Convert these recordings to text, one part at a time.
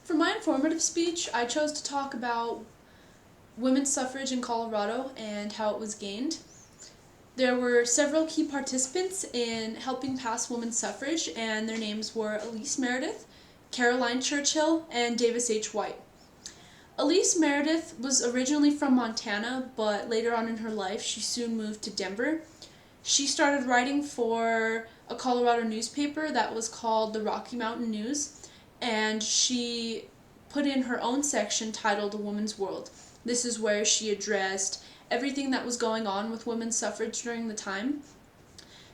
For my informative speech, I chose to talk about women's suffrage in Colorado and how it was gained. There were several key participants in helping pass women's suffrage, and their names were Elise Meredith, Caroline Churchill, and Davis H. White. Elise Meredith was originally from Montana, but later on in her life, she soon moved to Denver. She started writing for a Colorado newspaper that was called the Rocky Mountain News, and she put in her own section titled A Woman's World. This is where she addressed everything that was going on with women's suffrage during the time.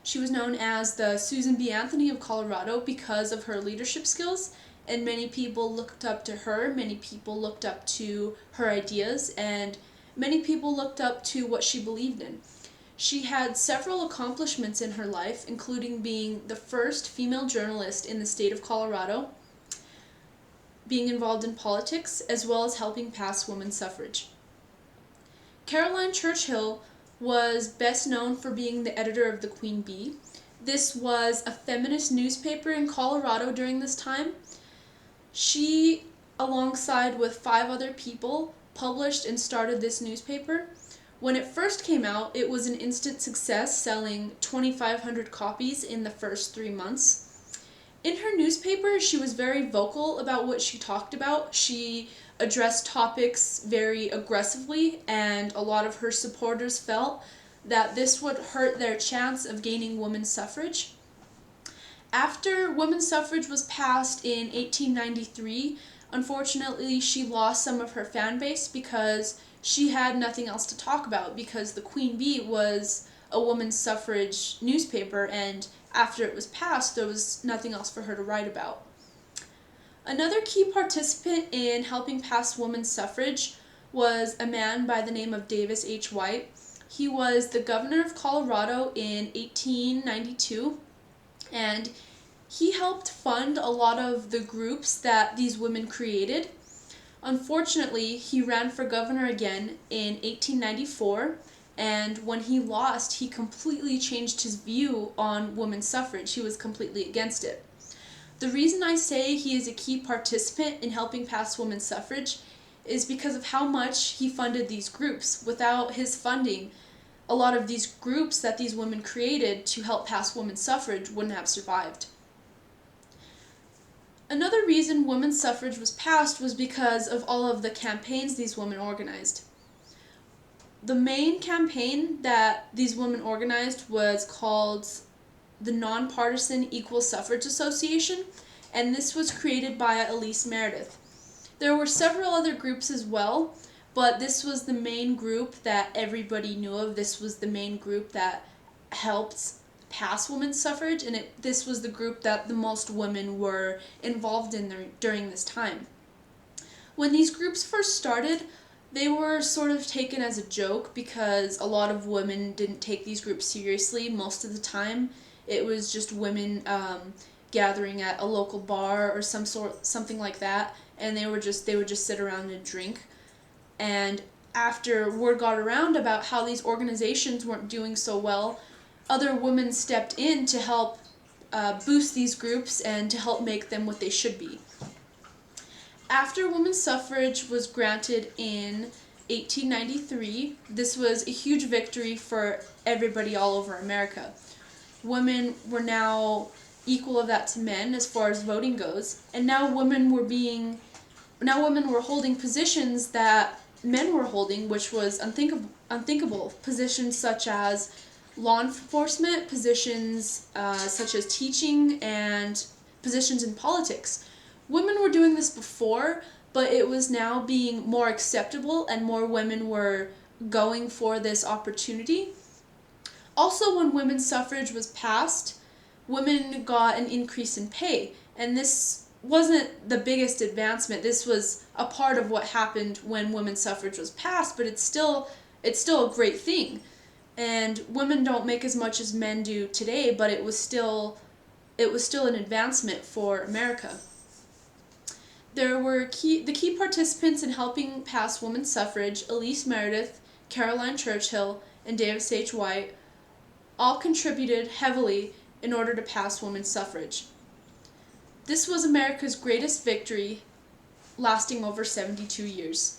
She was known as the Susan B. Anthony of Colorado because of her leadership skills, and many people looked up to her, many people looked up to her ideas, and many people looked up to what she believed in. She had several accomplishments in her life, including being the first female journalist in the state of Colorado, being involved in politics, as well as helping pass women's suffrage. Caroline Churchill was best known for being the editor of the Queen Bee. This was a feminist newspaper in Colorado during this time. She, alongside with 5 other people, published and started this newspaper. When it first came out, it was an instant success, selling 2,500 copies in the first 3 months. In her newspaper, she was very vocal about what she talked about. She addressed topics very aggressively, and a lot of her supporters felt that this would hurt their chance of gaining women's suffrage. After women's suffrage was passed in 1893, unfortunately, she lost some of her fan base because she had nothing else to talk about, because the Queen Bee was a women's suffrage newspaper, and after it was passed, there was nothing else for her to write about. Another key participant in helping pass women's suffrage was a man by the name of Davis H. White. He was the governor of Colorado in 1892, and he helped fund a lot of the groups that these women created. Unfortunately, he ran for governor again in 1894, and when he lost, he completely changed his view on women's suffrage. He was completely against it. The reason I say he is a key participant in helping pass women's suffrage is because of how much he funded these groups. Without his funding, a lot of these groups that these women created to help pass women's suffrage wouldn't have survived. Another reason women's suffrage was passed was because of all of the campaigns these women organized. The main campaign that these women organized was called the Nonpartisan Equal Suffrage Association, and this was created by Elise Meredith. There were several other groups as well, but this was the main group that everybody knew of. This was the main group that helped pass women's suffrage, and this was the group that the most women were involved in during this time. When these groups first started, they were sort of taken as a joke because a lot of women didn't take these groups seriously most of the time. It was just women gathering at a local bar or something like that, and they would just sit around and drink. And after word got around about how these organizations weren't doing so well, other women stepped in to help boost these groups and to help make them what they should be. After women's suffrage was granted in 1893, this was a huge victory for everybody all over America. Women were now equal of that to men as far as voting goes, and now women were holding positions that men were holding, which was unthinkable. Positions such as law enforcement, positions such as teaching, and positions in politics. Women were doing this before, but it was now being more acceptable, and more women were going for this opportunity. Also, when women's suffrage was passed, women got an increase in pay, and this wasn't the biggest advancement. This was a part of what happened when women's suffrage was passed, but it's still a great thing. And women don't make as much as men do today, but it was still an advancement for America. There were the key participants in helping pass women's suffrage: Elise Meredith, Caroline Churchill, and Davis H. White, all contributed heavily in order to pass women's suffrage. This was America's greatest victory, lasting over 72 years.